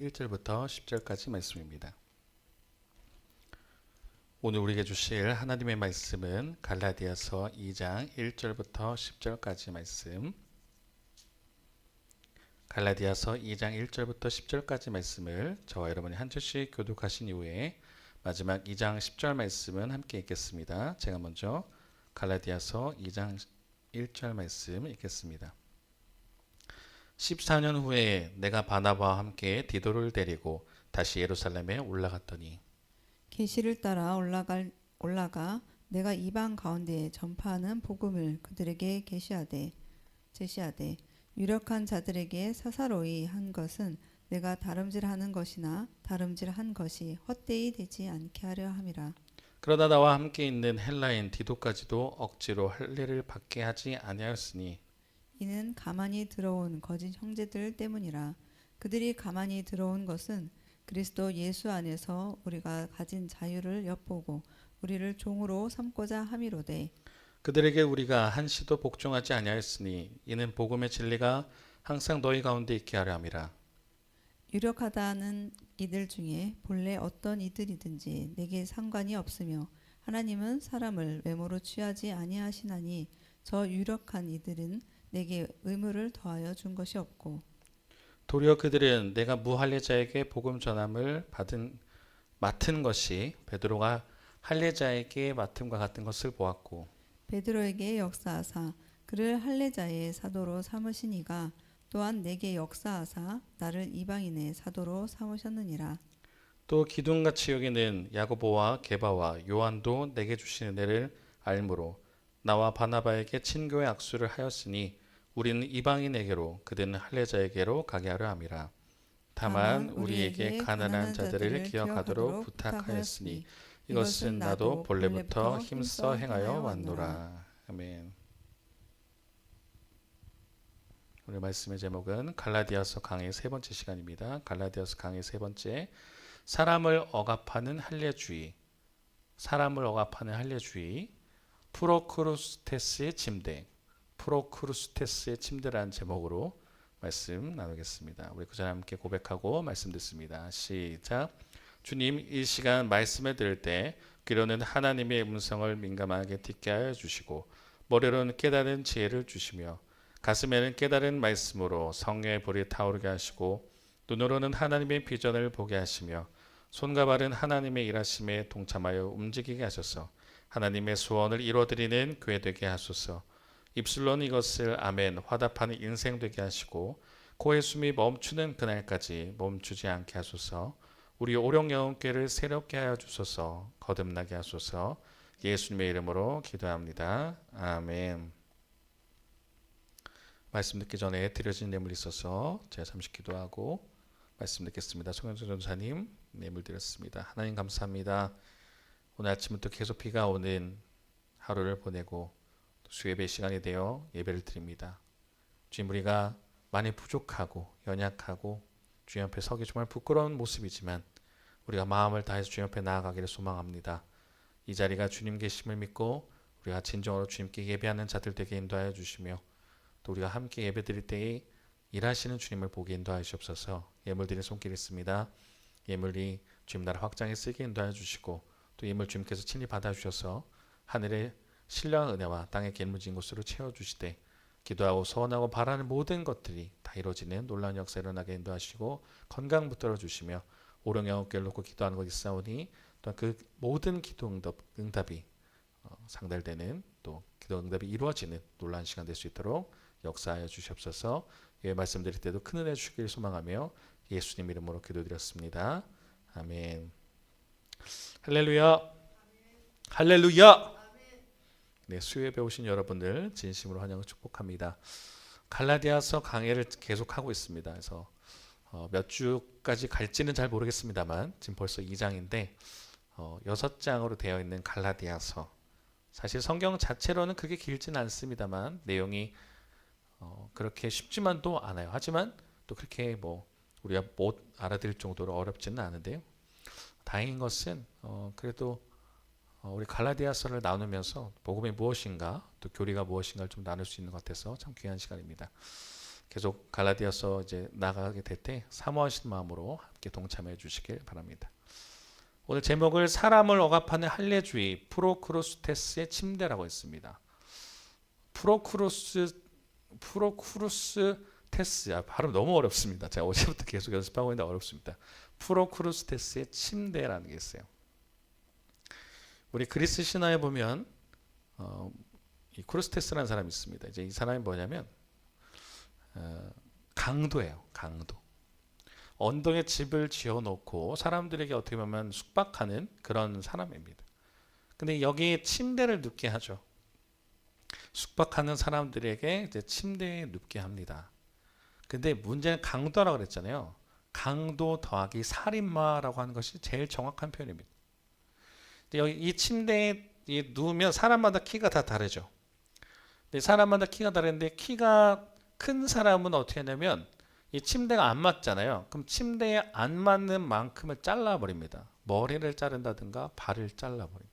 1절부터 10절까지 말씀입니다. 오늘 우리에게 주실 하나님의 말씀은 갈라디아서 2장 1절부터 10절까지 말씀. 갈라디아서 2장 1절부터 10절까지 말씀을 저와 여러분이 한 절씩 교독하신 이후에 마지막 2장 10절 말씀은 함께 읽겠습니다. 제가 먼저 갈라디아서 2장 1절 말씀 읽겠습니다. 14년 후에 내가 바나바와 함께 디도를 데리고 다시 예루살렘에 올라갔더니 계시를 따라 올라가 내가 이방 가운데에 전파하는 복음을 그들에게 제시하되 유력한 자들에게 사사로이 한 것은 내가 다름질하는 것이나 다름질한 것이 헛되이 되지 않게 하려 함이라. 그러다 나와 함께 있는 헬라인 디도까지도 억지로 할례를 받게 하지 아니하였으니 이는 가만히 들어온 거짓 형제들 때문이라. 그들이 가만히 들어온 것은 그리스도 예수 안에서 우리가 가진 자유를 엿보고 우리를 종으로 삼고자 함이로되 그들에게 우리가 한시도 복종하지 아니하였으니 이는 복음의 진리가 항상 너희 가운데 있게 하려 함이라. 유력하다는 이들 중에 본래 어떤 이들이든지 내게 상관이 없으며 하나님은 사람을 외모로 취하지 아니하시나니 저 유력한 이들은 내게 의무를 더하여 준 것이 없고 도리어 그들은 내가 무할례자에게 복음 전함을 맡은 것이 베드로가 할례자에게 맡음과 같은 것을 보았고 베드로에게 역사하사 그를 할례자의 사도로 삼으시니가 또한 내게 역사하사 나를 이방인의 사도로 삼으셨느니라. 또 기둥같이 여기는 야고보와 게바와 요한도 내게 주신 은혜를 알므로 나와 바나바에게 친교의 악수를 하였으니 우리는 이방인에게로 그들은 할례자에게로 가게 하려 함이라. 다만 우리에게 가난한 자들을 기억하도록 부탁하였으니 이것은 나도 본래부터 힘써 행하여 왔노라. 아멘. 오늘 말씀의 제목은 갈라디아서 강의 세 번째 시간입니다. 갈라디아서 강의 세 번째, 사람을 억압하는 할례주의, 프로크루스테스의 침대라는 제목으로 말씀 나누겠습니다. 우리 그 전에 함께 고백하고 말씀 듣습니다. 시작. 주님, 이 시간 말씀을 들을 때 귀로는 하나님의 음성을 민감하게 듣게 하여 주시고 머리로는 깨달은 지혜를 주시며 가슴에는 깨달은 말씀으로 성령의 불이 타오르게 하시고 눈으로는 하나님의 비전을 보게 하시며 손과 발은 하나님의 일하심에 동참하여 움직이게 하소서. 하나님의 소원을 이루어드리는 교회 되게 하소서. 입술로는 이것을 아멘 화답하는 인생 되게 하시고 코의 숨이 멈추는 그날까지 멈추지 않게 하소서. 우리 오룡영혼교회를 새롭게 하여 주소서. 거듭나게 하소서. 예수님의 이름으로 기도합니다. 아멘. 말씀 듣기 전에 드려진 예물이 있어서 제가 잠시 기도하고 말씀 듣겠습니다. 송영준 전사님 예물 드렸습니다. 하나님 감사합니다. 오늘 아침부터 계속 비가 오는 하루를 보내고 수예배 시간이 되어 예배를 드립니다. 주님, 우리가 많이 부족하고 연약하고 주님 앞에 서기 정말 부끄러운 모습이지만 우리가 마음을 다해서 주님 앞에 나아가기를 소망합니다. 이 자리가 주님 계심을 믿고 우리가 진정으로 주님께 예배하는 자들 되게 인도하여 주시며 또 우리가 함께 예배 드릴 때에 일하시는 주님을 보게 인도하여 주옵소서. 예물 드린 손길 있습니다. 예물이 주님 나라 확장에 쓰게 인도하여 주시고 또 예물 주님께서 친히 받아주셔서 하늘의 신령한 은혜와 땅의 길무진 곳으로 채워주시되 기도하고 소원하고 바라는 모든 것들이 다 이루어지는 놀라운 역사 일어나게 인도하시고 건강 붙들어 주시며 오룡영혼교회를 놓고 기도하는 것 있사오니 또한 그 모든 기도 응답이 상달되는 또 기도 응답이 이루어지는 놀라운 시간 될 수 있도록 역사하여 주시옵소서. 예, 말씀드릴 때도 큰 은혜 주시길 소망하며 예수님 이름으로 기도드렸습니다. 아멘. 할렐루야. 할렐루야. 네, 수요예배 오신 여러분들 진심으로 환영을 축복합니다. 갈라디아서 강해를 계속하고 있습니다. 그래서 몇 주까지 갈지는 잘 모르겠습니다만 지금 벌써 2장인데 6장으로 되어 있는 갈라디아서, 사실 성경 자체로는 그게 길지는 않습니다만 내용이 그렇게 쉽지만도 않아요. 하지만 또 그렇게 우리가 못 알아들을 정도로 어렵지는 않은데요. 다행인 것은 그래도 우리 갈라디아서를 나누면서 복음이 무엇인가 또 교리가 무엇인가를 좀 나눌 수 있는 것 같아서 참 귀한 시간입니다. 계속 갈라디아서 이제 나가게 될 때 사모하신 마음으로 함께 동참해 주시길 바랍니다. 오늘 제목을 사람을 억압하는 할례주의 프로크루스테스의 침대라고 했습니다. 프로크루스테스 발음 너무 어렵습니다. 제가 어제부터 계속 연습하고 있는데 어렵습니다. 프로크루스테스의 침대라는 게 있어요. 우리 그리스 신화에 보면 이 크루스테스라는 사람이 있습니다. 이제 이 사람이 뭐냐면 강도예요. 강도. 언덕에 집을 지어놓고 사람들에게 어떻게 보면 숙박하는 그런 사람입니다. 근데 여기 침대를 눕게 하죠. 숙박하는 사람들에게 이제 침대에 눕게 합니다. 근데 문제는 강도라고 그랬잖아요. 강도 더하기 살인마라고 하는 것이 제일 정확한 표현입니다. 여기 이 침대에 누우면 사람마다 키가 다 다르죠. 근데 사람마다 키가 다른데 키가 큰 사람은 어떻게 하냐면 이 침대가 안 맞잖아요. 그럼 침대에 안 맞는 만큼을 잘라버립니다. 머리를 자른다든가 발을 잘라버립니다.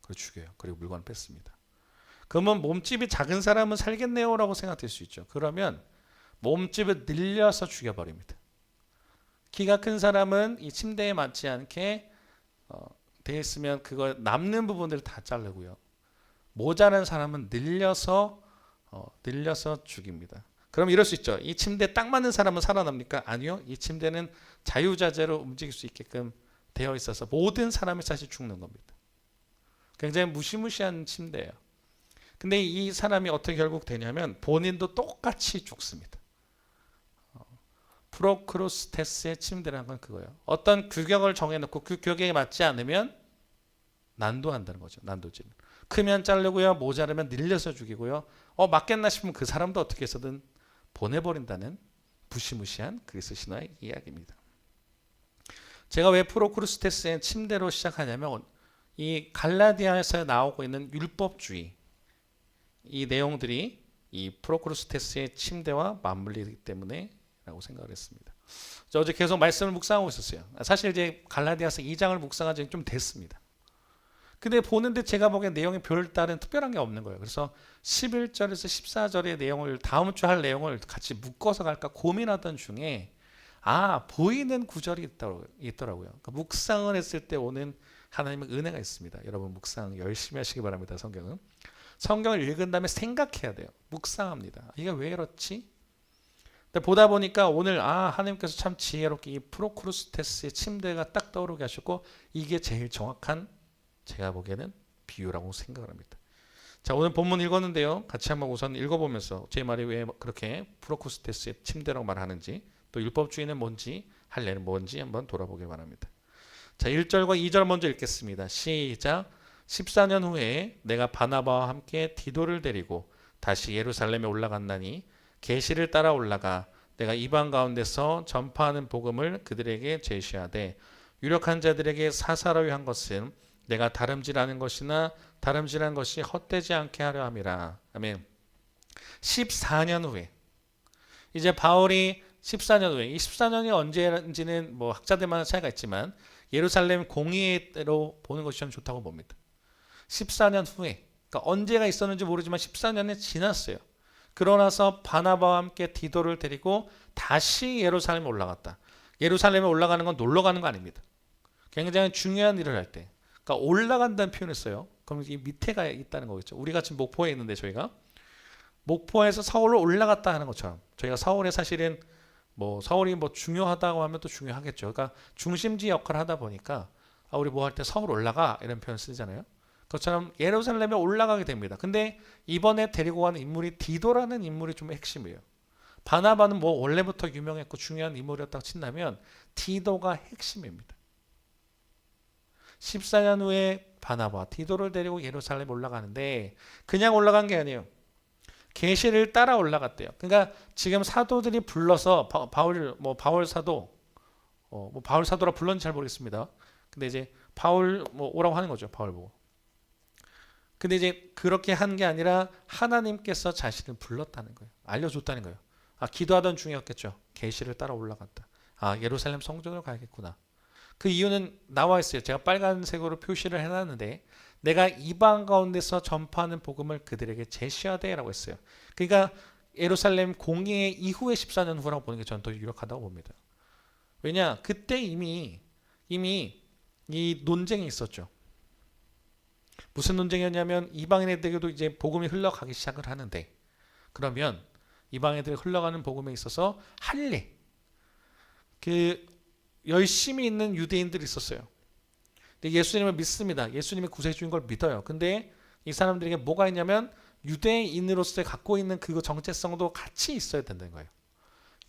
그리고 죽여요. 그리고 물건을 뺐습니다. 그러면 몸집이 작은 사람은 살겠네요 라고 생각될 수 있죠. 그러면 몸집을 늘려서 죽여버립니다. 키가 큰 사람은 이 침대에 맞지 않게 되어 있으면 그거 남는 부분들을 다 자르고요. 모자란 사람은 늘려서 죽입니다. 그럼 이럴 수 있죠. 이 침대에 딱 맞는 사람은 살아납니까? 아니요. 이 침대는 자유자재로 움직일 수 있게끔 되어 있어서 모든 사람이 사실 죽는 겁니다. 굉장히 무시무시한 침대예요. 근데 이 사람이 어떻게 결국 되냐면 본인도 똑같이 죽습니다. 프로크루스테스의 침대라는 건 그거예요. 어떤 규격을 정해놓고 그 규격에 맞지 않으면 난도한다는 거죠. 난도질. 크면 자르고요. 모자르면 늘려서 죽이고요. 맞겠나 싶으면 그 사람도 어떻게 해서든 보내버린다는 무시무시한 그리스 신화의 이야기입니다. 제가 왜 프로크루스테스의 침대로 시작하냐면 이 갈라디아에서 나오고 있는 율법주의 이 내용들이 이 프로크루스테스의 침대와 맞물리기 때문에 라고 생각을 했습니다. 어제 계속 말씀을 묵상하고 있었어요. 사실 이제 갈라디아서 2장을 묵상한 지 좀 됐습니다. 근데 보는데 제가 보기엔 내용이 별다른 특별한 게 없는 거예요. 그래서 11절에서 14절의 내용을 다음 주 할 내용을 같이 묶어서 갈까 고민하던 중에 보이는 구절이 있더라고요. 그러니까 묵상을 했을 때 오는 하나님의 은혜가 있습니다. 여러분 묵상 열심히 하시기 바랍니다. 성경을 읽은 다음에 생각해야 돼요. 묵상합니다. 이게 왜 이렇지? 근데 보다 보니까 오늘 하나님께서 참 지혜롭게 이 프로크루스테스의 침대가 딱 떠오르게 하셨고 이게 제일 정확한 제가 보기에는 비유라고 생각을 합니다. 자, 오늘 본문 읽었는데요. 같이 한번 우선 읽어보면서 제 말이 왜 그렇게 프로크루스테스의 침대라고 말하는지 또 율법주의는 뭔지 할례는 뭔지 한번 돌아보길 바랍니다. 자, 1절과 2절 먼저 읽겠습니다. 시작. 14년 후에 내가 바나바와 함께 디도를 데리고 다시 예루살렘에 올라갔나니 계시를 따라 올라가 내가 이방 가운데서 전파하는 복음을 그들에게 제시하되 유력한 자들에게 사사로이 한 것은 내가 다름질하는 것이나 다름질한 것이 헛되지 않게 하려 함이라. 아멘. 14년 후에 이제 바울이 14년 후에 이 14년이 언제인지는 뭐 학자들마다 차이가 있지만 예루살렘 공의로 보는 것이 저는 좋다고 봅니다. 14년 후에 그러니까 언제가 있었는지 모르지만 14년이 지났어요. 그러나서 바나바와 함께 디도를 데리고 다시 예루살렘에 올라갔다. 예루살렘에 올라가는 건 놀러 가는 거 아닙니다. 굉장히 중요한 일을 할 때. 그러니까 올라간다는 표현을 써요. 그럼 이 밑에가 있다는 거겠죠. 우리가 지금 목포에 있는데 저희가 목포에서 서울로 올라갔다 하는 것처럼 저희가 서울에 사실은 서울이 중요하다고 하면 또 중요하겠죠. 그러니까 중심지 역할을 하다 보니까 우리 뭐 할 때 서울 올라가 이런 표현 쓰잖아요. 그것처럼 예루살렘에 올라가게 됩니다. 근데 이번에 데리고 가는 인물이 디도라는 인물이 좀 핵심이에요. 바나바는 원래부터 유명했고 중요한 인물이었다고 친다면 디도가 핵심입니다. 14년 후에 바나바, 디도를 데리고 예루살렘에 올라가는데 그냥 올라간 게 아니에요. 계시를 따라 올라갔대요. 그러니까 지금 사도들이 불러서 바울 사도, 바울 사도라 불렀는지 잘 모르겠습니다. 근데 이제 바울 오라고 하는 거죠. 바울 보고. 근데 이제 그렇게 한 게 아니라 하나님께서 자신을 불렀다는 거예요. 알려줬다는 거예요. 기도하던 중이었겠죠. 계시를 따라 올라갔다. 예루살렘 성전으로 가야겠구나. 그 이유는 나와 있어요. 제가 빨간색으로 표시를 해놨는데 내가 이방 가운데서 전파하는 복음을 그들에게 제시하되 라고 했어요. 그러니까 예루살렘 공예 이후의 14년 후라고 보는 게 저는 더 유력하다고 봅니다. 왜냐? 그때 이미 이 논쟁이 있었죠. 무슨 논쟁이었냐면 이방 애들에게도 이제 복음이 흘러가기 시작을 하는데, 그러면 이방 애들 흘러가는 복음에 있어서 할례, 그 열심히 있는 유대인들이 있었어요. 근데 예수님을 믿습니다. 예수님이 구세주인 걸 믿어요. 근데 이 사람들에게 뭐가 있냐면 유대인으로서 갖고 있는 그 정체성도 같이 있어야 된다는 거예요.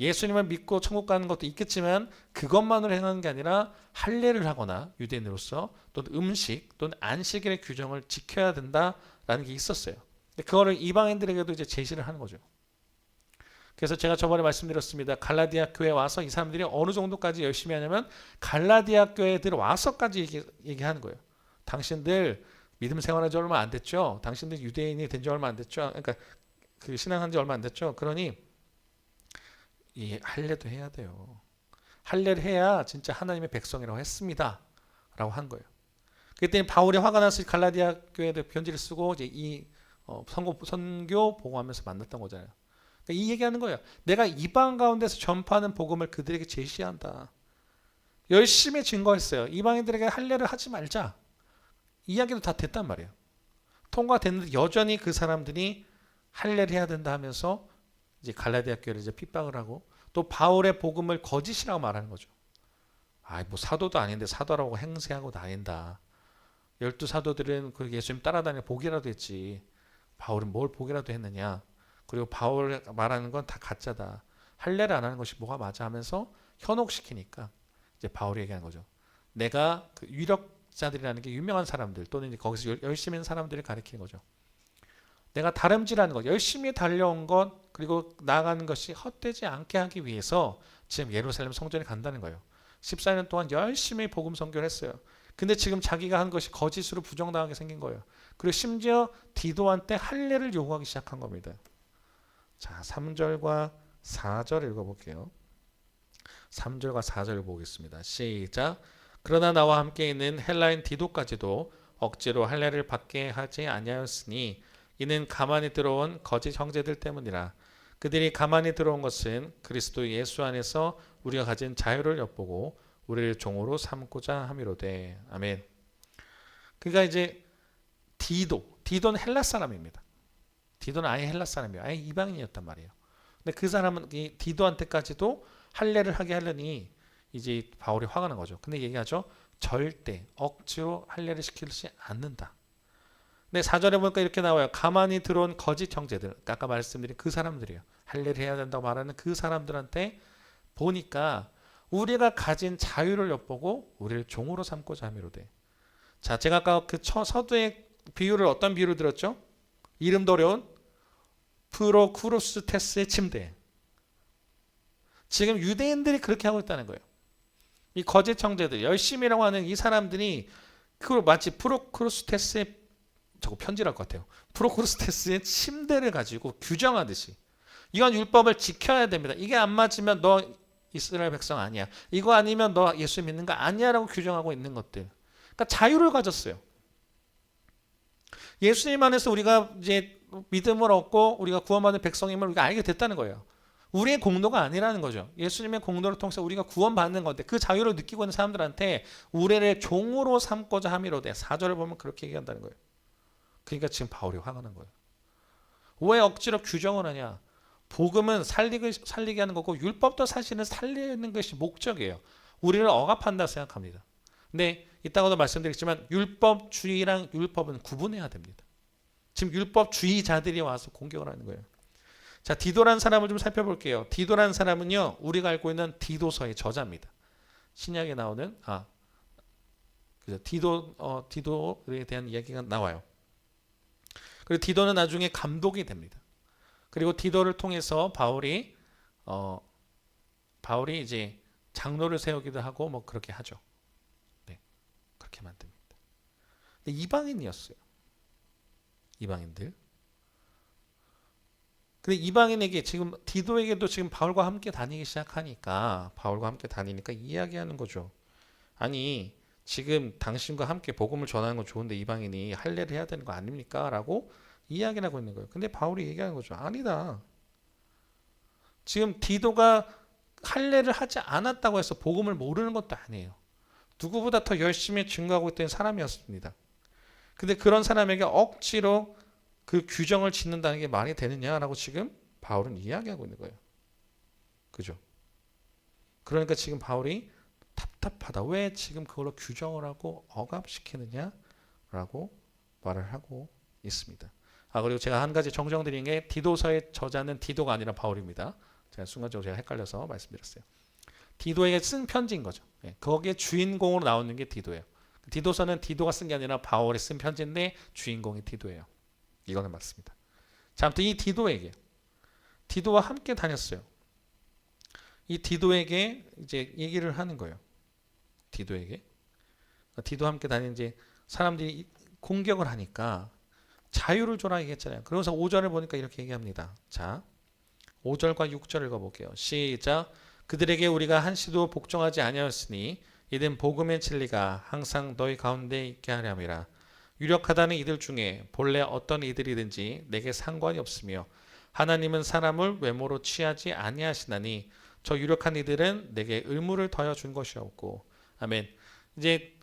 예수님을 믿고 천국 가는 것도 있겠지만 그것만으로 행하는 게 아니라 할례를 하거나 유대인으로서 또는 음식 또는 안식일의 규정을 지켜야 된다라는 게 있었어요. 근데 그거를 이방인들에게도 이제 제시를 하는 거죠. 그래서 제가 저번에 말씀드렸습니다. 갈라디아 교회에 와서 이 사람들이 어느 정도까지 열심히 하냐면 갈라디아 교회들 와서까지 얘기하는 거예요. 당신들 믿음 생활한 지 얼마 안 됐죠? 당신들 유대인이 된 지 얼마 안 됐죠? 그러니까 그 신앙한 지 얼마 안 됐죠? 그러니 이 할례도 해야 돼요. 할례를 해야 진짜 하나님의 백성이라고 했습니다. 라고 한 거예요. 그때 바울이 화가 나서 갈라디아 교회에 편지를 쓰고 이제 이 선교 보고하면서 만났던 거잖아요. 그러니까 이 얘기하는 거예요. 내가 이방 가운데서 전파하는 복음을 그들에게 제시한다. 열심히 증거했어요. 이방인들에게 할례를 하지 말자. 이야기도 다 됐단 말이에요. 통과됐는데 여전히 그 사람들이 할례를 해야 된다 하면서 이제 갈라디아 교회를 이제 핍박을 하고 또 바울의 복음을 거짓이라고 말하는 거죠. 뭐 사도도 아닌데 사도라고 행세하고 다닌다. 12사도들은 그 예수님 따라다니며 복이라도 했지. 바울은 뭘 복이라도 했느냐. 그리고 바울 말하는 건 다 가짜다. 할례를 안 하는 것이 뭐가 맞아 하면서 현혹시키니까 이제 바울이 얘기하는 거죠. 내가 그 유력자들이라는 게 유명한 사람들 또는 이제 거기서 열심히 있는 사람들을 가리키는 거죠. 내가 다름질하는 것, 열심히 달려온 것, 그리고 나아가는 것이 헛되지 않게 하기 위해서 지금 예루살렘 성전에 간다는 거예요. 14년 동안 열심히 복음 선교를 했어요. 근데 지금 자기가 한 것이 거짓으로 부정당하게 생긴 거예요. 그리고 심지어 디도한테 할례를 요구하기 시작한 겁니다. 자, 3절과 4절 읽어볼게요. 3절과 4절 보겠습니다. 시작. 그러나 나와 함께 있는 헬라인 디도까지도 억지로 할례를 받게 하지 아니하였으니 이는 가만히 들어온 거짓 형제들 때문이라. 그들이 가만히 들어온 것은 그리스도 예수 안에서 우리가 가진 자유를 엿보고 우리를 종으로 삼고자 함이로되. 아멘. 그러니까 이제 디도는 헬라 사람입니다. 디도는 아예 헬라 사람이에요. 아예 이방인이었단 말이에요. 근데 그 사람은 이 디도한테까지도 할례를 하게 하려니 이제 바울이 화가 난 거죠. 근데 얘기하죠. 절대 억지로 할례를 시키지 않는다. 근데 4절에 보니까 이렇게 나와요. 가만히 들어온 거짓 형제들. 아까 말씀드린 그 사람들이에요. 할례를 해야 된다고 말하는 그 사람들한테 보니까 우리가 가진 자유를 엿보고 우리를 종으로 삼고자 함이로되. 자, 제가 아까 그 서두의 비유를 어떤 비유를 들었죠? 이름도 어려운 프로크루스테스의 침대. 지금 유대인들이 그렇게 하고 있다는 거예요. 이 거짓 형제들, 열심히라고 하는 이 사람들이 그걸 마치 프로크루스테스의 저거 편지랄 것 같아요. 프로크루스테스의 침대를 가지고 규정하듯이 이건 율법을 지켜야 됩니다. 이게 안 맞으면 너 이스라엘 백성 아니야. 이거 아니면 너 예수 믿는 거 아니야라고 규정하고 있는 것들. 그러니까 자유를 가졌어요. 예수님 안에서 우리가 이제 믿음을 얻고 우리가 구원받은 백성임을 우리가 알게 됐다는 거예요. 우리의 공로가 아니라는 거죠. 예수님의 공로를 통해서 우리가 구원받는 건데 그 자유를 느끼고 있는 사람들한테 우리를 종으로 삼고자 함이로되. 4절을 보면 그렇게 얘기한다는 거예요. 그러니까 지금 바울이 화가 난 거예요. 왜 억지로 규정을 하냐? 복음은 살리게 하는 거고 율법도 사실은 살리는 것이 목적이에요. 우리를 억압한다 생각합니다. 근데 이따가도 말씀드리겠지만 율법주의랑 율법은 구분해야 됩니다. 지금 율법주의자들이 와서 공격을 하는 거예요. 자, 디도라는 사람을 좀 살펴볼게요. 디도라는 사람은요, 우리가 알고 있는 디도서의 저자입니다. 신약에 나오는 그죠? 디도에 대한 이야기가 나와요. 그리고 디도는 나중에 감독이 됩니다. 그리고 디도를 통해서 바울이 이제 장로를 세우기도 하고 뭐 그렇게 하죠. 네, 그렇게 만듭니다. 근데 이방인이었어요. 이방인들. 근데 이방인에게 지금 디도에게도 지금 바울과 함께 다니기 시작하니까 이야기하는 거죠. 아니 지금 당신과 함께 복음을 전하는 건 좋은데 이방인이 할례를 해야 되는 거 아닙니까? 라고 이야기를 하고 있는 거예요. 근데 바울이 얘기하는 거죠. 아니다. 지금 디도가 할례를 하지 않았다고 해서 복음을 모르는 것도 아니에요. 누구보다 더 열심히 증거하고 있던 사람이었습니다. 근데 그런 사람에게 억지로 그 규정을 짓는다는 게 말이 되느냐라고 지금 바울은 이야기하고 있는 거예요. 그죠? 그러니까 지금 바울이 답답하다. 왜 지금 그걸로 규정을 하고 억압시키느냐라고 말을 하고 있습니다. 그리고 제가 한 가지 정정드린 게 디도서의 저자는 디도가 아니라 바울입니다. 순간적으로 제가 헷갈려서 말씀드렸어요. 디도에게 쓴 편지인 거죠. 거기에 주인공으로 나오는 게 디도예요. 디도서는 디도가 쓴 게 아니라 바울이 쓴 편지인데 주인공이 디도예요. 이거는 맞습니다. 자, 아무튼 이 디도와 함께 다녔어요. 이 디도에게 이제 얘기를 하는 거예요. 디도와 함께 다니는 이제 사람들이 공격을 하니까 자유를 줘라 얘기했잖아요. 그러면서 5절을 보니까 이렇게 얘기합니다. 자, 5절과 6절 읽어볼게요. 시작. 그들에게 우리가 한시도 복종하지 아니하였으니 이는 복음의 진리가 항상 너희 가운데 있게 하려함이라. 유력하다는 이들 중에 본래 어떤 이들이든지 내게 상관이 없으며 하나님은 사람을 외모로 취하지 아니하시나니 저 유력한 이들은 내게 의무를 더하여 준 것이었고. 아멘. 이제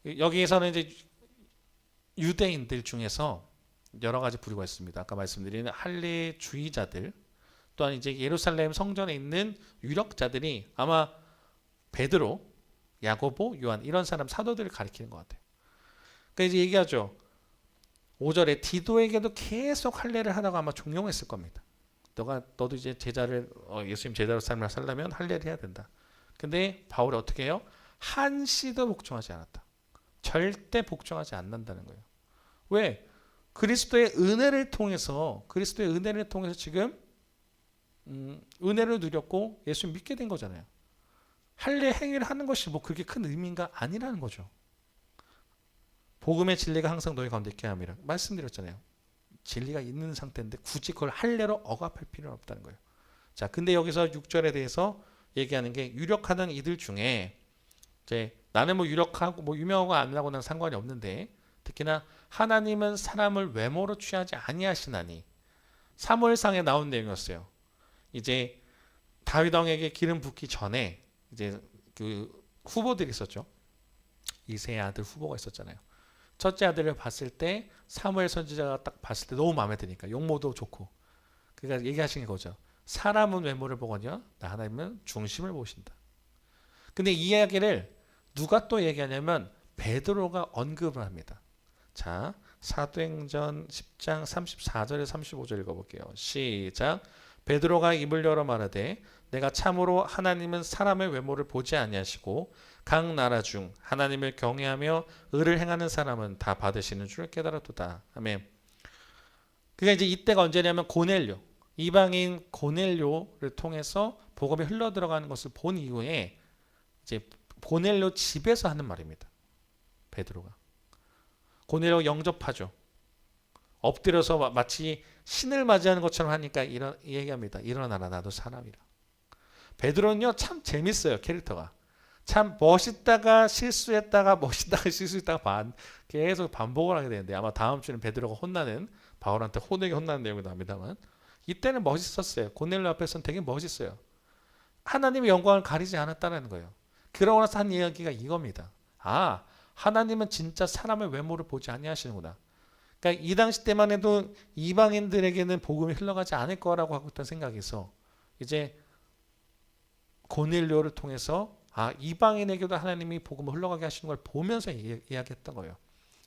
여기에서는 이제 유대인들 중에서 여러 가지 부류가 있습니다. 아까 말씀드린 할례주의자들, 또한 이제 예루살렘 성전에 있는 유력자들이 아마 베드로, 야고보, 요한 이런 사람 사도들을 가리키는 것 같아요. 그러니까 이제 얘기하죠. 5절에 디도에게도 계속 할례를 하다가 아마 종용했을 겁니다. 너도 이제 예수님 제자로 삶을 살려면 할례를 해야 된다. 근데 바울이 어떻게 해요? 한시도 복종하지 않았다. 절대 복종하지 않는다는 거예요. 왜? 그리스도의 은혜를 통해서 지금 은혜를 누렸고 예수님 믿게 된 거잖아요. 할례 행위를 하는 것이 뭐 그렇게 큰 의미가 아니라는 거죠. 복음의 진리가 항상 너희 가운데 있게 함이라 말씀드렸잖아요. 진리가 있는 상태인데 굳이 그걸 할례로 억압할 필요는 없다는 거예요. 자, 근데 여기서 6절에 대해서 얘기하는 게 유력하던 이들 중에 이제 나는 뭐 유력하고 뭐 유명하고 안 하고는 상관이 없는데 특히나 하나님은 사람을 외모로 취하지 아니하시나니 사무엘상에 나온 내용이었어요. 이제 다윗 왕에게 기름 붓기 전에 이제 그 후보들이 있었죠. 이새의 아들 후보가 있었잖아요. 첫째 아들을 봤을 때 사무엘 선지자가 딱 봤을 때 너무 마음에 드니까 용모도 좋고 그러니까 얘기하신 거죠. 사람은 외모를 보거니와 나 하나님은 중심을 보신다. 근데 이 이야기를 누가 또 얘기하냐면 베드로가 언급을 합니다. 자, 사도행전 10장 34절에 35절 읽어볼게요. 시작. 베드로가 입을 열어 말하되 내가 참으로 하나님은 사람의 외모를 보지 아니하시고 각 나라 중 하나님을 경외하며 의를 행하는 사람은 다 받으시는 줄 깨달았도다. 아멘. 그러니까 이제 이때가 언제냐면 고넬료, 이방인 고넬료를 통해서 복음이 흘러 들어가는 것을 본 이후에 이제 고넬료 집에서 하는 말입니다. 베드로가. 고넬료 영접하죠. 엎드려서 마치 신을 맞이하는 것처럼 하니까 얘기합니다. 일어나라 나도 사람이라. 베드로는요 참 재밌어요. 캐릭터가. 참 멋있다가 실수했다가 멋있다가 실수했다가 계속 반복을 하게 되는데 아마 다음 주는 베드로가 바울한테 호되게 혼나는 내용이 나옵니다만 이때는 멋있었어요. 고넬료 앞에서는 되게 멋있어요. 하나님의 영광을 가리지 않았다는 거예요. 그러고 나서 한 이야기가 이겁니다. 하나님은 진짜 사람의 외모를 보지 아니하시는구나. 그러니까 이 당시 때만 해도 이방인들에게는 복음이 흘러가지 않을 거라고 하고 있던 생각에서 이제 고넬료를 통해서 이방인에게도 하나님이 복음을 흘러가게 하시는 걸 보면서 이야기했던 거예요.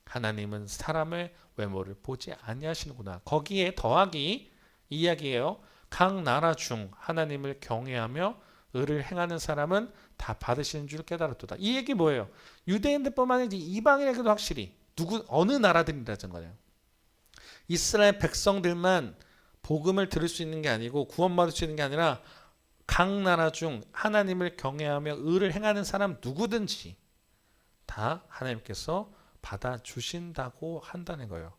하나님은 사람의 외모를 보지 아니하시는구나. 거기에 더하기 이 이야기예요. 각 나라 중 하나님을 경외하며 의를 행하는 사람은 다 받으시는 줄 깨달았도다. 이 얘기 뭐예요? 유대인들뿐만 아니라 이방인에게도 확실히 어느 나라들이라는 거예요. 이스라엘 백성들만 복음을 들을 수 있는 게 아니고 구원받을 수 있는 게 아니라 각 나라 중 하나님을 경외하며 의를 행하는 사람 누구든지 다 하나님께서 받아주신다고 한다는 거예요.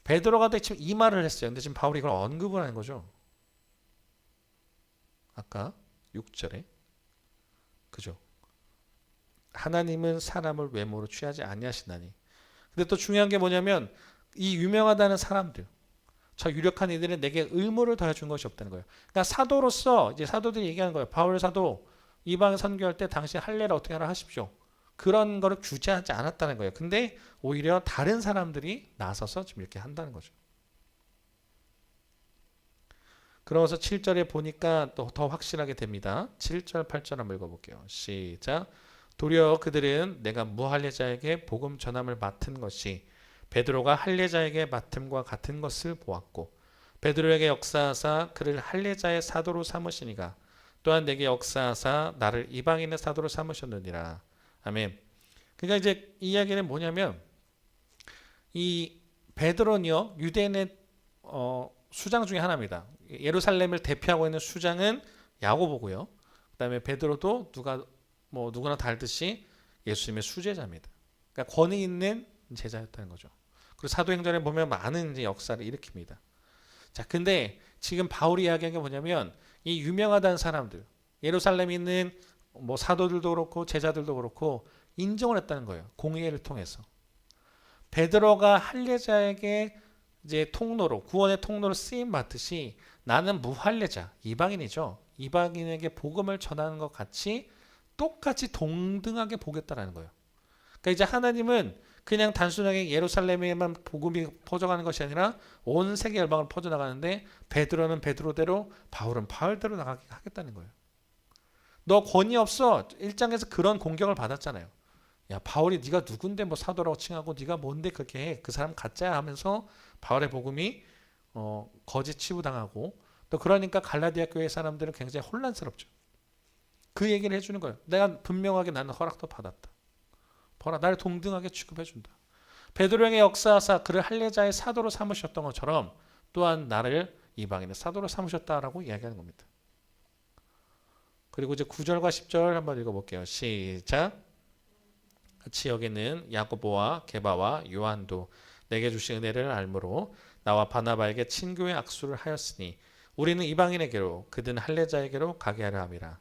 베드로가 지금 이 말을 했어요. 근데 지금 바울이 이걸 언급을 하는 거죠. 아까 6절에 그죠? 하나님은 사람을 외모로 취하지 아니하시나니. 근데 또 중요한 게 뭐냐면 이 유명하다는 사람들 저 유력한 이들은 내게 의무를 더해 준 것이 없다는 거예요. 그러니까 사도로서 이제 사도들이 얘기하는 거예요. 바울 사도 이방 선교할 때 당신 할례를 어떻게 하라 하십시오. 그런 거를 규제하지 않았다는 거예요. 근데 오히려 다른 사람들이 나서서 지금 이렇게 한다는 거죠. 그러면서 7절에 보니까 또 더 확실하게 됩니다. 7절, 8절 한번 읽어볼게요. 시작. 도리어 그들은 내가 무할례자에게 복음 전함을 맡은 것이 베드로가 할례자에게 맡음과 같은 것을 보았고 베드로에게 역사하사 그를 할례자의 사도로 삼으시니가 또한 내게 역사하사 나를 이방인의 사도로 삼으셨느니라. 아멘. 그러니까 이제 이 이야기는 뭐냐면 이 베드로는요 유대인의 수장 중에 하나입니다. 예루살렘을 대표하고 있는 수장은 야고보고요. 그다음에 베드로도 누구나 다 알듯이 예수님의 수제자입니다. 그러니까 권위 있는 제자였다는 거죠. 그리고 사도행전에 보면 많은 이제 역사를 일으킵니다. 자, 근데 지금 바울이 이야기한 게 뭐냐면 이 유명하다는 사람들, 예루살렘에 있는 뭐 사도들도 그렇고 제자들도 그렇고 인정을 했다는 거예요. 공의회를 통해서. 베드로가 할례자에게 이제 통로로 구원의 통로로 쓰임 받듯이 나는 무할례자, 이방인이죠. 이방인에게 복음을 전하는 것 같이 똑같이 동등하게 보겠다라는 거예요. 그러니까 이제 하나님은 그냥 단순하게 예루살렘에만 복음이 퍼져가는 것이 아니라 온 세계 열방으로 퍼져나가는데 베드로는 베드로대로 바울은 바울대로 나가게 하겠다는 거예요. 너 권위 없어. 1장에서 그런 공격을 받았잖아요. 야 바울이 네가 누군데 뭐 사도라고 칭하고 네가 뭔데 그렇게 해. 그 사람 가짜야 하면서 바울의 복음이 거짓 치부당하고 또 그러니까 갈라디아 교회 사람들은 굉장히 혼란스럽죠. 그 얘기를 해주는 거예요. 내가 분명하게 나는 허락도 받았다. 보라 나를 동등하게 취급해준다. 베드로에게 역사하사 그를 할례자의 사도로 삼으셨던 것처럼 또한 나를 이방인의 사도로 삼으셨다라고 이야기하는 겁니다. 그리고 이제 9절과 10절 한번 읽어볼게요. 시작. 같이 여기는 야고보와 게바와 요한도 내게 주신 은혜를 알므로 나와 바나바에게 친교의 악수를 하였으니 우리는 이방인에게로 그들은 할례자에게로 가게 하려 함이라.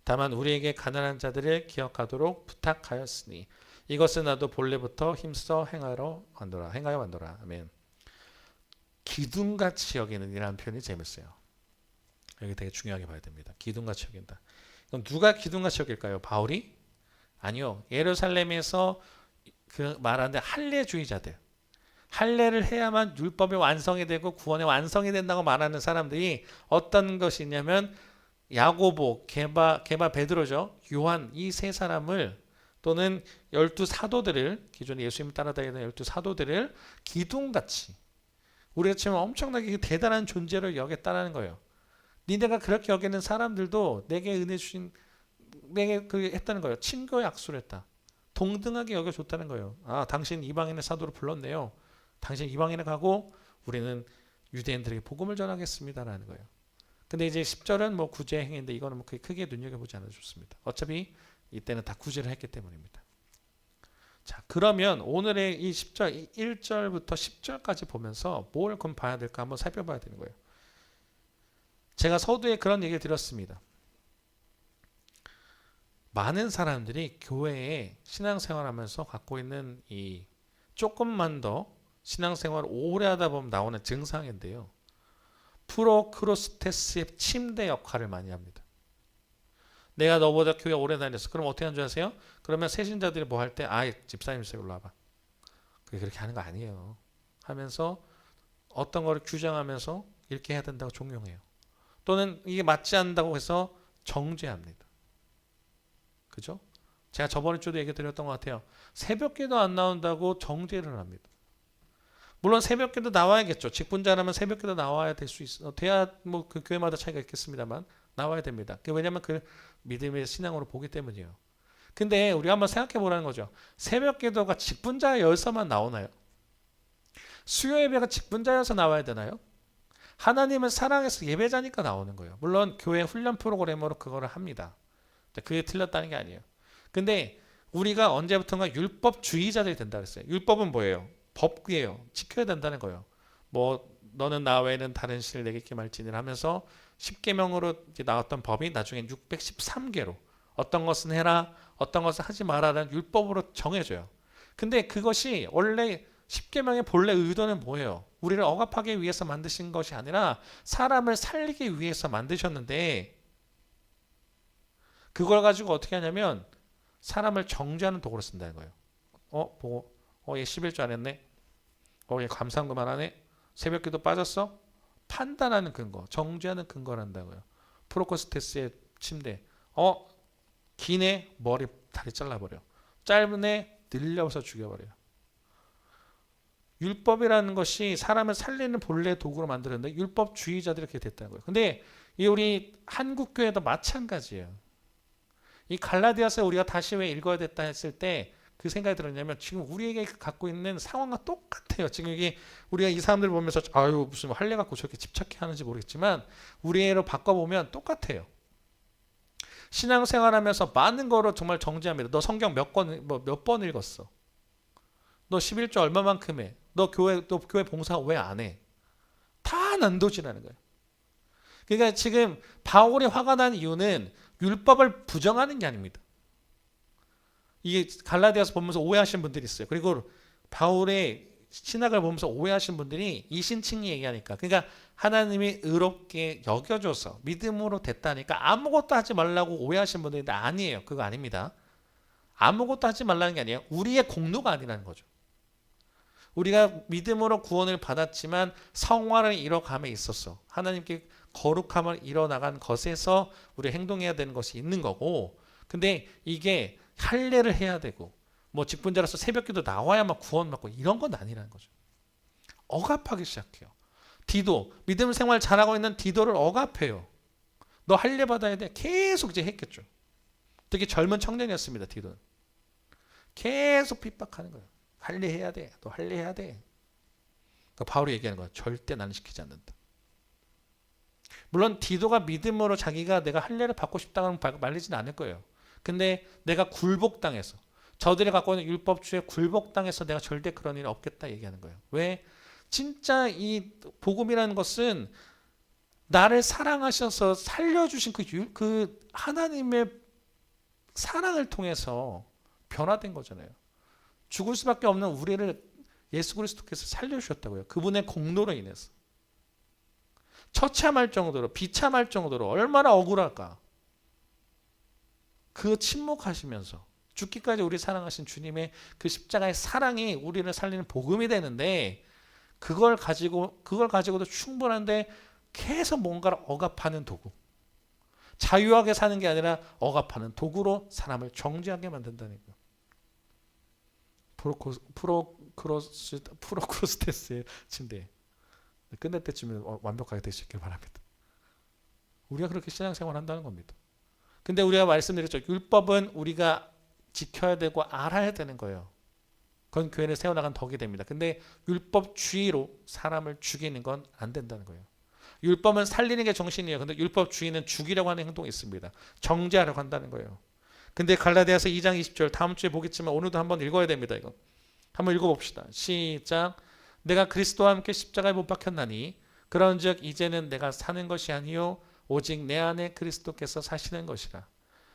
다만 우리에게 가난한 자들을 기억하도록 부탁하였으니 이것은 나도 본래부터 힘써 행하여 만들어라. 아멘. 기둥같이 여기는 이라는 표현이 재밌어요. 여기 되게 중요하게 봐야 됩니다. 기둥같이 여긴다. 그럼 누가 기둥같이 여길까요? 바울이? 아니요. 예루살렘에서 그 말하는데 할례주의자들. 할례를 해야만 율법이 완성이 되고 구원의 완성이 된다고 말하는 사람들이 어떤 것이 있냐면 야고보, 게바 베드로죠. 요한 이 세 사람을 또는 12사도들을 기존에 예수님을 따라다니던 12사도들을 기둥같이 우리가 지금 엄청나게 대단한 존재로 여겼다는 거예요. 니네가 그렇게 여기는 사람들도 내게 은혜 주신 내게 그렇게 했다는 거예요. 친교의 악수를 했다. 동등하게 여겨줬다는 거예요. 아 당신 이방인의 사도로 불렀네요. 당신 이방인에 가고 우리는 유대인들에게 복음을 전하겠습니다라는 거예요. 근데 이제 10절은 뭐 구제 행위인데 이거는 뭐 크게 눈여겨보지 않아도 좋습니다. 어차피 이때는 다 구제를 했기 때문입니다. 자, 그러면 오늘의 이 10절 1절부터 10절까지 보면서 뭘 그럼 봐야 될까 한번 살펴봐야 되는 거예요. 제가 서두에 그런 얘기를 드렸습니다. 많은 사람들이 교회에 신앙생활하면서 갖고 있는 이 조금만 더 신앙생활을 오래 하다 보면 나오는 증상인데요. 프로크로스테스의 침대 역할을 많이 합니다. 내가 너보다 교회 오래 다녔어. 그럼 어떻게 하는 줄 아세요? 그러면 새신자들이 뭐 할 때 집사님 일로 와봐. 그렇게 하는 거 아니에요. 하면서 어떤 거를 규정하면서 이렇게 해야 된다고 종용해요. 또는 이게 맞지 않는다고 해서 정죄합니다. 그죠? 제가 저번에 주도 얘기 드렸던 것 같아요. 새벽기도 안 나온다고 정죄를 합니다. 물론 새벽기도 나와야겠죠. 직분자라면 새벽기도 나와야 될 수 있어. 돼야 뭐 그 교회마다 차이가 있겠습니다만 나와야 됩니다. 왜냐하면 그 믿음의 신앙으로 보기 때문이에요. 근데 우리가 한번 생각해 보라는 거죠. 새벽기도가 직분자여서만 나오나요? 수요 예배가 직분자여서 나와야 되나요? 하나님은 사랑해서 예배자니까 나오는 거예요. 물론 교회 훈련 프로그램으로 그거를 합니다. 그게 틀렸다는 게 아니에요. 근데 우리가 언제부턴가 율법주의자들이 된다 그랬어요. 율법은 뭐예요? 법이에요. 지켜야 된다는 거예요. 뭐 너는 나 외에는 다른 신을 내게 있게 말지니라 하면서 10계명으로 나왔던 법이 나중에 613개로 어떤 것은 해라, 어떤 것은 하지 마라라는 율법으로 정해져요. 근데 그것이 원래 십계명의 본래 의도는 뭐예요? 우리를 억압하기 위해서 만드신 것이 아니라 사람을 살리기 위해서 만드셨는데 그걸 가지고 어떻게 하냐면 사람을 정죄하는 도구로 쓴다는 거예요. 보고 얘 11조 안 했네. 얘 감사한 거만 하네. 새벽기도 빠졌어. 판단하는 근거, 정죄하는 근거를 한다고요. 프로코스테스의 침대. 기네, 머리 다리 잘라버려. 짧네, 늘려서 죽여버려요. 율법이라는 것이 사람을 살리는 본래 도구로 만들었는데 율법주의자들이 이렇게 됐다는 거예요. 근데 이 우리 한국교회도 마찬가지예요. 이 갈라디아서 우리가 다시 왜 읽어야 됐다 했을 때 그 생각이 들었냐면 지금 우리에게 갖고 있는 상황과 똑같아요. 지금 이게 우리가 이 사람들 보면서 아유 무슨 할례 갖고 저렇게 집착해 하는지 모르겠지만 우리로 바꿔보면 똑같아요. 신앙생활하면서 많은 거로 정말 정죄합니다. 너 성경 몇 번 읽었어? 너 11조 얼마만큼 해? 너 교회 봉사 왜 안 해? 다 난도질하는 거예요. 그러니까 지금 바울이 화가 난 이유는 율법을 부정하는 게 아닙니다. 이게 갈라디아서 보면서 오해하신 분들이 있어요. 그리고 바울의 신학을 보면서 오해하신 분들이 이신칭이 얘기하니까 그러니까 하나님이 의롭게 여겨줘서 믿음으로 됐다니까 아무것도 하지 말라고 오해하신 분들이 아니에요. 그거 아닙니다. 아무것도 하지 말라는 게 아니에요. 우리의 공로가 아니라는 거죠. 우리가 믿음으로 구원을 받았지만 성화를 이뤄감에 있어서 하나님께 거룩함을 이뤄나간 것에서 우리 행동해야 되는 것이 있는 거고 근데 이게 할례를 해야 되고 뭐 직분자로서 새벽기도 나와야만 구원받고 이런 건 아니라는 거죠. 억압하기 시작해요. 디도 믿음 생활 잘하고 있는 디도를 억압해요. 너 할례 받아야 돼. 계속 이제 했겠죠. 되게 젊은 청년이었습니다. 디도는. 계속 핍박하는 거예요. 할례 해야 돼. 너 할례 해야 돼. 그러니까 바울이 얘기하는 거야. 절대 나는 시키지 않는다. 물론 디도가 믿음으로 자기가 내가 할례를 받고 싶다고 말리지는 않을 거예요. 근데 내가 굴복당해서 저들이 갖고 있는 율법주의에 굴복당해서 내가 절대 그런 일이 없겠다 얘기하는 거예요. 왜? 진짜 이 복음이라는 것은 나를 사랑하셔서 살려주신 그 하나님의 사랑을 통해서 변화된 거잖아요. 죽을 수밖에 없는 우리를 예수 그리스도께서 살려주셨다고요. 그분의 공로로 인해서. 처참할 정도로 비참할 정도로 얼마나 억울할까. 그 침묵하시면서 죽기까지 우리 사랑하신 주님의 그 십자가의 사랑이 우리를 살리는 복음이 되는데 그걸 가지고도 충분한데 계속 뭔가를 억압하는 도구. 자유하게 사는 게 아니라 억압하는 도구로 사람을 정죄하게 만든다는 거예요. 프로크로스테스의 침대. 끝날 때쯤에 완벽하게 되시길 바랍니다. 우리가 그렇게 신앙생활 한다는 겁니다. 근데 우리가 말씀드렸죠. 율법은 우리가 지켜야 되고 알아야 되는 거예요. 그건 교회를 세워나간 덕이 됩니다. 근데 율법주의로 사람을 죽이는 건 안 된다는 거예요. 율법은 살리는 게 정신이에요. 근데 율법주의는 죽이려고 하는 행동이 있습니다. 정죄하려고 한다는 거예요. 근데 갈라디아서 2장 20절 다음 주에 보겠지만 오늘도 한번 읽어야 됩니다. 이거 한번 읽어봅시다. 시작. 내가 그리스도와 함께 십자가에 못 박혔나니 그런즉 이제는 내가 사는 것이 아니요 오직 내 안에 그리스도께서 사시는 것이라.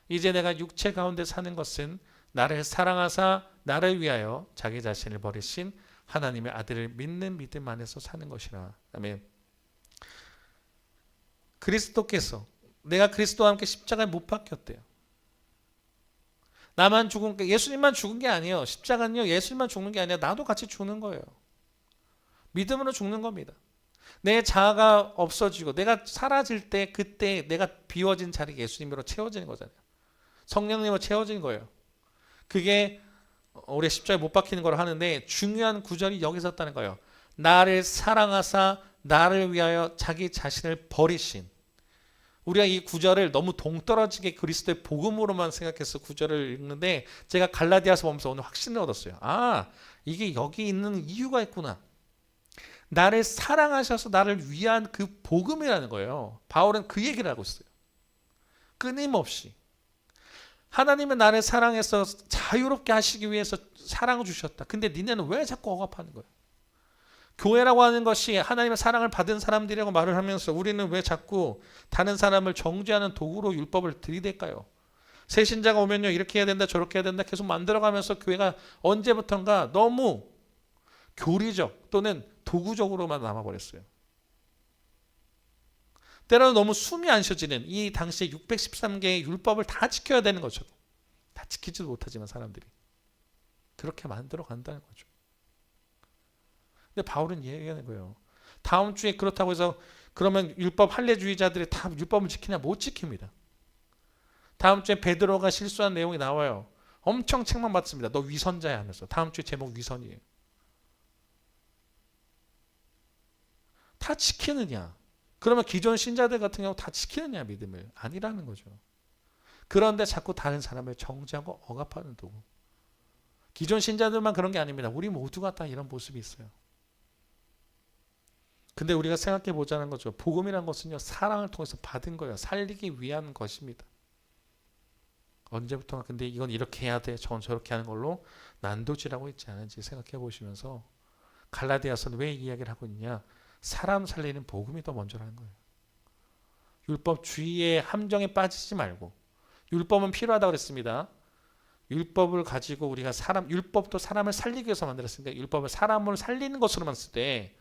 이제 내가 육체 가운데 사는 것은 나를 사랑하사 나를 위하여 자기 자신을 버리신 하나님의 아들을 믿는 믿음 안에서 사는 것이라. 그다음에 그리스도께서 내가 그리스도와 함께 십자가에 못 박혔대요. 나만 죽은 게 예수님만 죽은 게 아니에요. 십자가는요 예수님만 죽는 게 아니라 나도 같이 죽는 거예요. 믿음으로 죽는 겁니다. 내 자아가 없어지고 내가 사라질 때 그때 내가 비워진 자리 예수님으로 채워지는 거잖아요. 성령님으로 채워진 거예요. 그게 우리 십자가에 못 박히는 걸 하는데 중요한 구절이 여기서 있다는 거예요. 나를 사랑하사 나를 위하여 자기 자신을 버리신. 우리가 이 구절을 너무 동떨어지게 그리스도의 복음으로만 생각해서 구절을 읽는데 제가 갈라디아서 보면서 오늘 확신을 얻었어요. 아, 이게 여기 있는 이유가 있구나. 나를 사랑하셔서 나를 위한 그 복음이라는 거예요. 바울은 그 얘기를 하고 있어요. 끊임없이. 하나님은 나를 사랑해서 자유롭게 하시기 위해서 사랑을 주셨다. 근데 니네는 왜 자꾸 억압하는 거예요? 교회라고 하는 것이 하나님의 사랑을 받은 사람들이라고 말을 하면서 우리는 왜 자꾸 다른 사람을 정죄하는 도구로 율법을 들이댈까요? 새 신자가 오면요 이렇게 해야 된다 저렇게 해야 된다 계속 만들어가면서 교회가 언제부턴가 너무 교리적 또는 도구적으로만 남아버렸어요. 때로는 너무 숨이 안 쉬어지는 이 당시에 613개의 율법을 다 지켜야 되는 것처럼 다 지키지도 못하지만 사람들이 그렇게 만들어 간다는 거죠. 근데 바울은 얘기하는 거예요. 다음 주에 그렇다고 해서 그러면 율법 할례주의자들이 다 율법을 지키냐? 못 지킵니다. 다음 주에 베드로가 실수한 내용이 나와요. 엄청 책망받습니다. 너 위선자야 하면서. 다음 주에 제목 위선이에요. 다 지키느냐? 그러면 기존 신자들 같은 경우 다 지키느냐 믿음을? 아니라는 거죠. 그런데 자꾸 다른 사람을 정죄하고 억압하는 도구. 기존 신자들만 그런 게 아닙니다. 우리 모두가 다 이런 모습이 있어요. 근데 우리가 생각해 보자는 거죠. 복음이란 것은요, 사랑을 통해서 받은 거예요. 살리기 위한 것입니다. 언제부턴가 근데 이건 이렇게 해야 돼, 저건 저렇게 하는 걸로 난도질하고 있지 않은지 생각해 보시면서 갈라디아서는 왜 이 이야기를 하고 있냐? 사람 살리는 복음이 더 먼저라는 거예요. 율법주의의 함정에 빠지지 말고, 율법은 필요하다고 그랬습니다. 율법을 가지고 우리가 율법도 사람을 살리기 위해서 만들었으니까 율법을 사람을 살리는 것으로만 쓸 때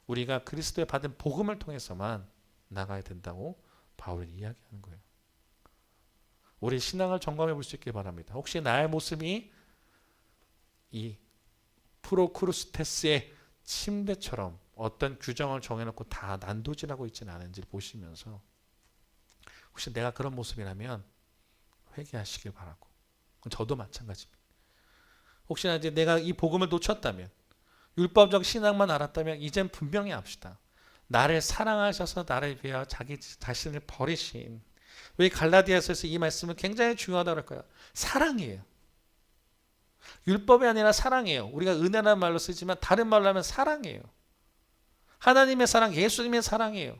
우리가 그리스도의 받은 복음을 통해서만 나가야 된다고 바울은 이야기하는 거예요. 우리 신앙을 점검해 볼 수 있길 바랍니다. 혹시 나의 모습이 이 프로크루스테스의 침대처럼 어떤 규정을 정해놓고 다 난도질하고 있지는 않은지 보시면서 혹시 내가 그런 모습이라면 회개하시길 바라고, 저도 마찬가지입니다. 혹시나 이제 내가 이 복음을 놓쳤다면, 율법적 신앙만 알았다면 이젠 분명히 압시다. 나를 사랑하셔서 나를 위하여 자기 자신을 버리신, 왜 갈라디아서에서 이 말씀은 굉장히 중요하다고 할까요? 사랑이에요. 율법이 아니라 사랑이에요. 우리가 은혜라는 말로 쓰지만 다른 말로 하면 사랑이에요. 하나님의 사랑, 예수님의 사랑이에요.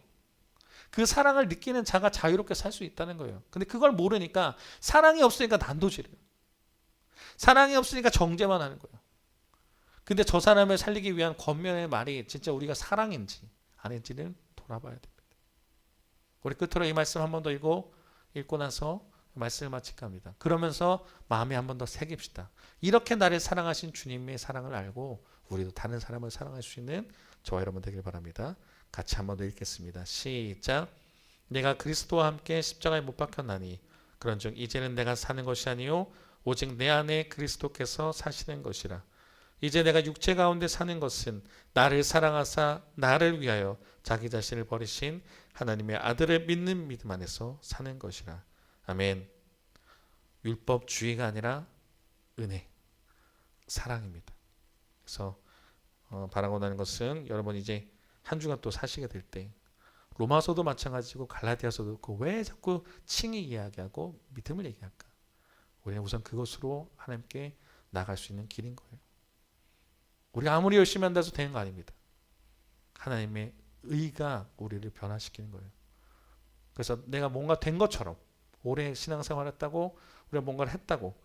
그 사랑을 느끼는 자가 자유롭게 살 수 있다는 거예요. 근데 그걸 모르니까 사랑이 없으니까 난도질해요. 사랑이 없으니까 정죄만 하는 거예요. 근데 저 사람을 살리기 위한 권면의 말이 진짜 우리가 사랑인지 아닌지는 돌아봐야 됩니다. 우리 끝으로 이 말씀 한 번 더 읽고 나서 말씀을 마칠까 합니다. 그러면서 마음에 한 번 더 새깁시다. 이렇게 나를 사랑하신 주님의 사랑을 알고 우리도 다른 사람을 사랑할 수 있는 저와 여러분 되길 바랍니다. 같이 한 번 더 읽겠습니다. 시작. 내가 그리스도와 함께 십자가에 못 박혔나니 그런즉 이제는 내가 사는 것이 아니요 오직 내 안에 그리스도께서 사시는 것이라. 이제 내가 육체 가운데 사는 것은 나를 사랑하사 나를 위하여 자기 자신을 버리신 하나님의 아들을 믿는 믿음 안에서 사는 것이라. 아멘. 율법주의가 아니라 은혜, 사랑입니다. 그래서 바라고 나는 것은 여러분 이제 한 주간 또 사시게 될 때 로마서도 마찬가지고 갈라디아서도 그렇고 왜 자꾸 칭의 이야기하고 믿음을 얘기할까? 우리는 우선 그것으로 하나님께 나갈 수 있는 길인 거예요. 우리가 아무리 열심히 한다 해서 되는 거 아닙니다. 하나님의 의가 우리를 변화시키는 거예요. 그래서 내가 뭔가 된 것처럼 오래 신앙생활 했다고 우리가 뭔가를 했다고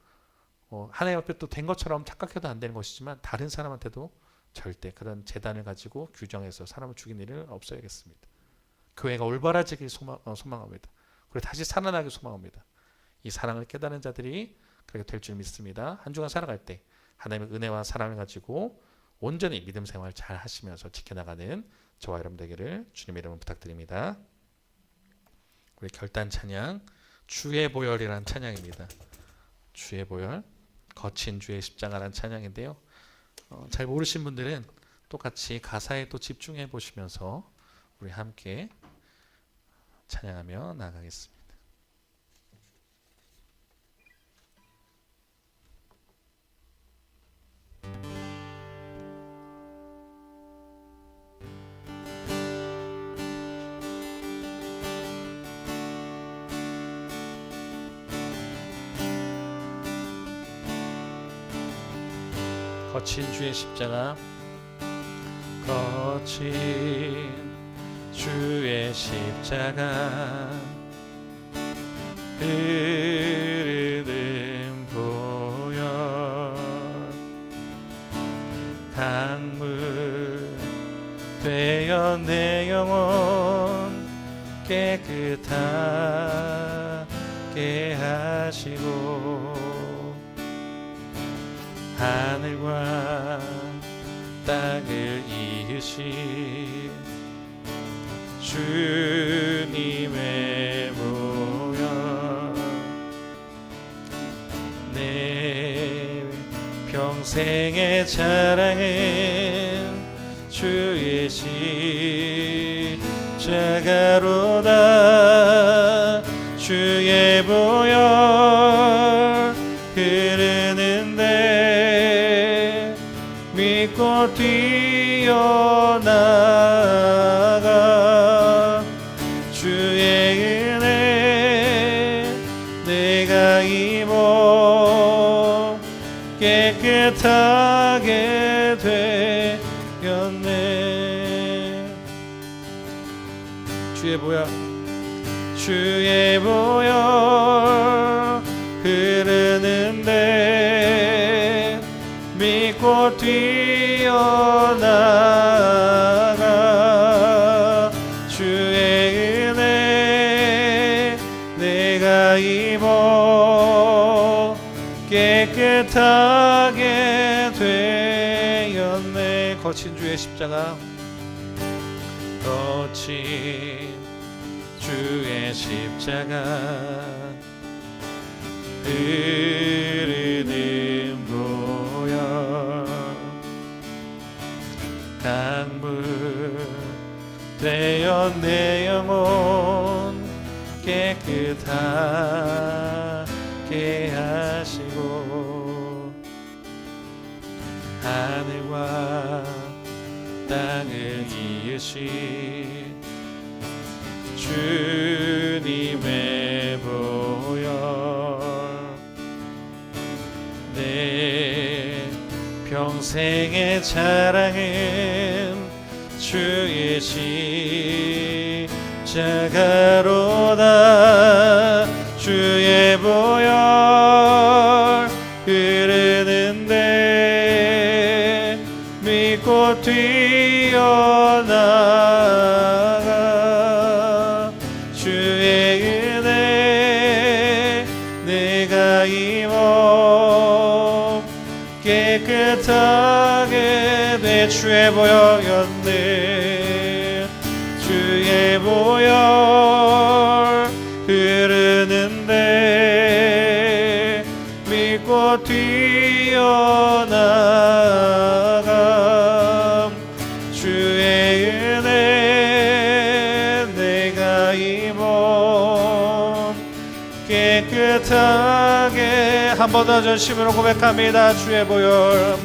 하나님 앞에 또 된 것처럼 착각해도 안 되는 것이지만 다른 사람한테도 절대 그런 재단을 가지고 규정해서 사람을 죽인 일은 없어야겠습니다. 교회가 올바라지길 소망합니다. 그리고 다시 살아나길 소망합니다. 이 사랑을 깨달은 자들이 그렇게 될 줄 믿습니다. 한 주간 살아갈 때 하나님의 은혜와 사랑을 가지고 온전히 믿음 생활 잘 하시면서 지켜나가는 저와 여러분 되기를 주님의 이름으로 부탁드립니다. 우리 결단 찬양 주의 보혈이라는 찬양입니다. 주의 보혈, 거친 주의 십자가라는 찬양인데요. 잘 모르신 분들은 똑같이 가사에 또 집중해 보시면서 우리 함께 찬양하며 나가겠습니다. 거친 주의 십자가, 거친 주의 십자가, 흐르는 보혈, 강물 되어 내 영혼 깨끗하게 하시고 하늘과 땅을 이으신 주님의 보혈 내 평생의 자랑은 주의 십자가로다 주의 보혈 흐르는데 믿고 뛰어나가 주의 은혜 내가 입어 깨끗하게 되었네. 주의 보혈 주의 보혈 흐르는데 믿고 뛰어나가 주의 은혜 내가 입어 깨끗하게 되었네. 거친 주의 십자가 거친 주의 십자가 흐르는 보혈 강물 되어 내 영혼 깨끗하게 하시고 하늘과 땅을 이으신 주님의 보혈 내 평생의 자랑은 주의 십자가로다 주의 보혈 흐르는데 믿고 뛰어나가 주의 은혜 내가 입어 깨끗하게 돼 주의 보혈이었네. 주의 보혈 흐르는데 믿고 뛰어나가 주의 은혜 내가 입어 깨끗하게 한 번 더 전심으로 고백합니다. 주의 보혈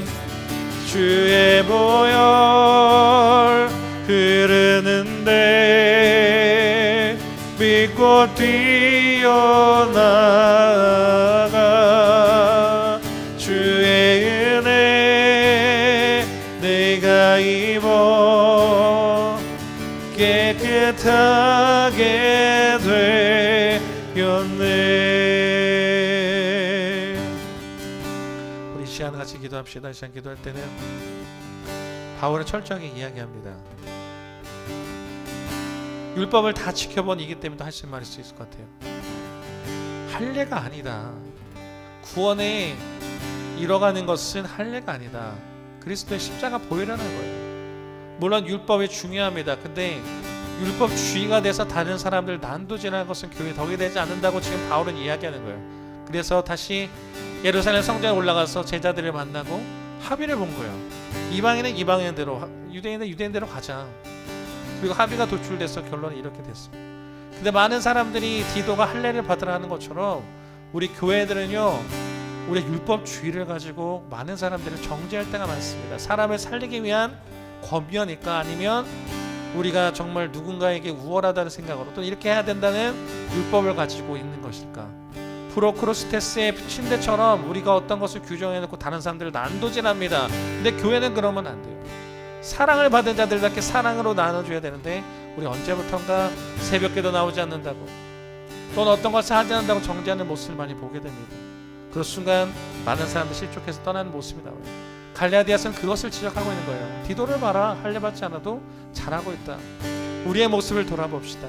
주의 보혈 흐르는데 믿고 뛰어나가 주의 은혜 내가 입어 깨끗하게 되었네. 우리 이 시간 같이 기도합시다. 이 시간 기도할 때는 바울은 철저하게 이야기합니다. 율법을 다 지켜본 이기 때문에 할 수 있는 말일 수 있을 것 같아요. 할례가 아니다. 구원에 이뤄가는 것은 할례가 아니다. 그리스도의 십자가 보혈이라는 거예요. 물론 율법이 중요합니다. 근데 율법주의가 돼서 다른 사람들 난도질하는 것은 교회에 덕이 되지 않는다고 지금 바울은 이야기하는 거예요. 그래서 다시 예루살렘 성전에 올라가서 제자들을 만나고 합의를 본 거예요. 이방인은 이방인대로, 유대인은 유대인대로 가자. 그리고 합의가 도출돼서 결론이 이렇게 됐습니다. 근데 많은 사람들이 디도가 할례를 받으라 하는 것처럼 우리 교회들은요, 우리 율법주의를 가지고 많은 사람들을 정죄할 때가 많습니다. 사람을 살리기 위한 권위니까, 아니면 우리가 정말 누군가에게 우월하다는 생각으로 또 이렇게 해야 된다는 율법을 가지고 있는 것일까? 프로크로스테스의 침대처럼 우리가 어떤 것을 규정해놓고 다른 사람들을 난도질합니다. 근데 교회는 그러면 안 돼요. 사랑을 받은 자들답게 사랑으로 나눠줘야 되는데 우리 언제부턴가 새벽기도 나오지 않는다고, 또는 어떤 것을 하지 않는다고 정죄하는 모습을 많이 보게 됩니다. 그 순간 많은 사람들이 실족해서 떠나는 모습이 나와요. 갈라디아서는 그것을 지적하고 있는 거예요. 디도를 봐라. 할례 받지 않아도 잘하고 있다. 우리의 모습을 돌아봅시다.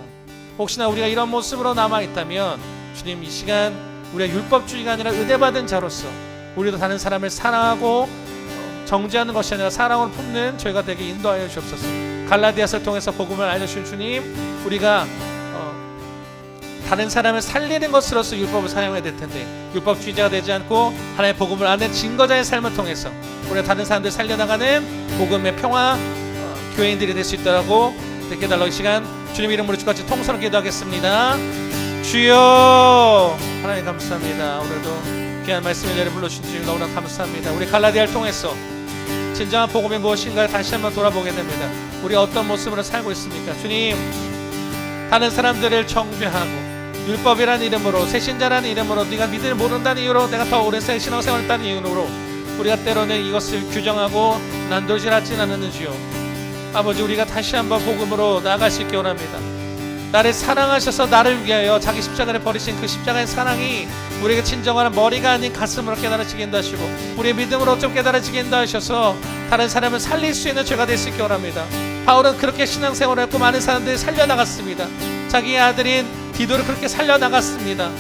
혹시나 우리가 이런 모습으로 남아있다면 주님, 이 시간 우리가 율법주의가 아니라 은혜받은 자로서 우리도 다른 사람을 사랑하고 정죄하는 것이 아니라 사랑으로 품는 저희가 되게 인도하여 주옵소서. 갈라디아서를 통해서 복음을 알려주신 주님, 우리가 다른 사람을 살리는 것으로서 율법을 사용해야 될 텐데 율법주의자가 되지 않고 하나님의 복음을 아는 증거자의 삶을 통해서 우리가 다른 사람들 살려나가는 복음의 평화 교회인들이 될 수 있도록 깨달아 이 시간 주님 이름으로 주같이 통성으로 기도하겠습니다. 주여 하나님 감사합니다. 오늘도 귀한 말씀을 내려 불러주신 주님 너무나 감사합니다. 우리 갈라디아를 통해서 진정한 복음이 무엇인가 다시 한번 돌아보게 됩니다. 우리가 어떤 모습으로 살고 있습니까? 주님, 다른 사람들을 정죄하고 율법이라는 이름으로 새신자라는 이름으로 네가 믿음을 모른다는 이유로 내가 더 오랜 신앙생활을 했다는 이유로 우리가 때로는 이것을 규정하고 난도질하진 않았는지요. 아버지, 우리가 다시 한번 복음으로 나아갈 수 있게 원합니다. 나를 사랑하셔서 나를 위하여 자기 십자가를 버리신 그 십자가의 사랑이 우리에게 진정한 머리가 아닌 가슴으로 깨달아지게 인도하시고 우리의 믿음으로 좀 깨달아지게 인도하셔서 다른 사람을 살릴 수 있는 죄가 될 수 있게 원합니다. 바울은 그렇게 신앙생활을 했고 많은 사람들이 살려나갔습니다. 자기의 아들인 디도를 그렇게 살려나갔습니다.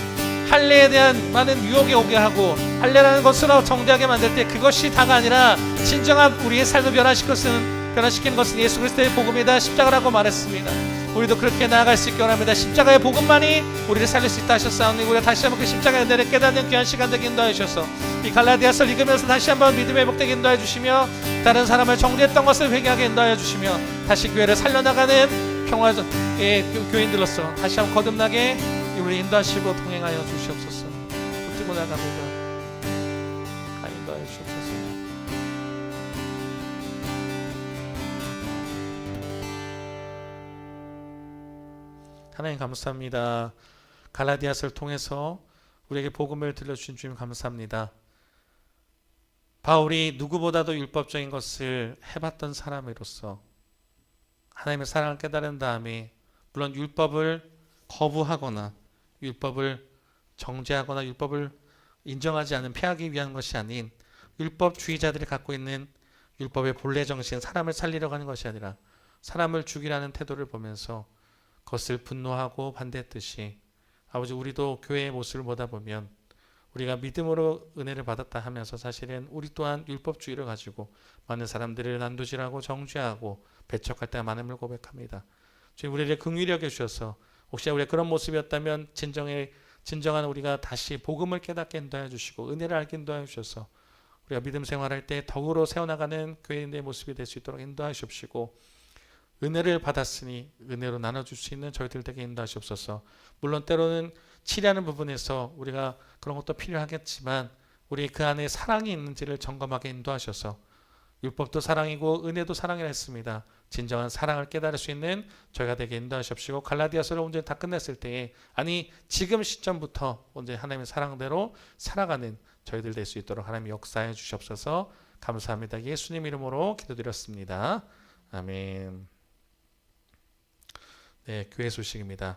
할례에 대한 많은 유혹이 오게 하고 할례라는 것으로 정죄하게 만들 때 그것이 다가 아니라 진정한 우리의 삶을 변화시키는 것은 예수 그리스도의 복음이다, 십자가라고 말했습니다. 우리도 그렇게 나아갈 수 있게 원합니다. 십자가의 복음만이 우리를 살릴 수 있다 하셨사오니 우리가 다시 한번 그 십자가의 은혜를 깨닫는 귀한 시간 되게 인도해 주셔서 이 갈라디아서를 읽으면서 다시 한번 믿음의 회복되게 인도해 주시며 다른 사람을 정죄했던 것을 회개하게 인도해 주시며 다시 교회를 살려나가는 평화의 교인들로서 다시 한번 거듭나게 우리 인도하시고 동행하여 주시옵소서. 붙들고 나갑니다. 인도하여 주옵소서. 하나님 감사합니다. 갈라디아서를 통해서 우리에게 복음을 들려주신 주님 감사합니다. 바울이 누구보다도 율법적인 것을 해봤던 사람으로서 하나님의 사랑을 깨달은 다음에 물론 율법을 거부하거나 율법을 정죄하거나 율법을 인정하지 않은 폐하기 위한 것이 아닌 율법주의자들이 갖고 있는 율법의 본래 정신, 사람을 살리려고 하는 것이 아니라 사람을 죽이라는 태도를 보면서 그것을 분노하고 반대했듯이 아버지, 우리도 교회의 모습을 보다 보면 우리가 믿음으로 은혜를 받았다 하면서 사실은 우리 또한 율법주의를 가지고 많은 사람들을 난도질하고 정죄하고 배척할 때가 많음을 고백합니다. 주님, 우리를 긍휼히 여겨주셔서 혹시 우리가 그런 모습이었다면 진정한 우리가 다시 복음을 깨닫게 인도하여 주시고 은혜를 알게 인도하여 주셔서 우리가 믿음 생활할 때 덕으로 세워나가는 교회인의 모습이 될 수 있도록 인도하여 주시옵시고 은혜를 받았으니 은혜로 나눠줄 수 있는 저희들 되게 인도하시옵소서. 물론 때로는 치료하는 부분에서 우리가 그런 것도 필요하겠지만 우리 그 안에 사랑이 있는지를 점검하게 인도하셔서 율법도 사랑이고 은혜도 사랑이라 했습니다. 진정한 사랑을 깨달을 수 있는 저희가 되게 인도하시옵시고 갈라디아서를 온전히 다 끝냈을 때에 아니 지금 시점부터 온전히 하나님의 사랑대로 살아가는 저희들 될 수 있도록 하나님 역사해 주시옵소서. 감사합니다. 예수님 이름으로 기도드렸습니다. 아멘. 네, 교회 소식입니다.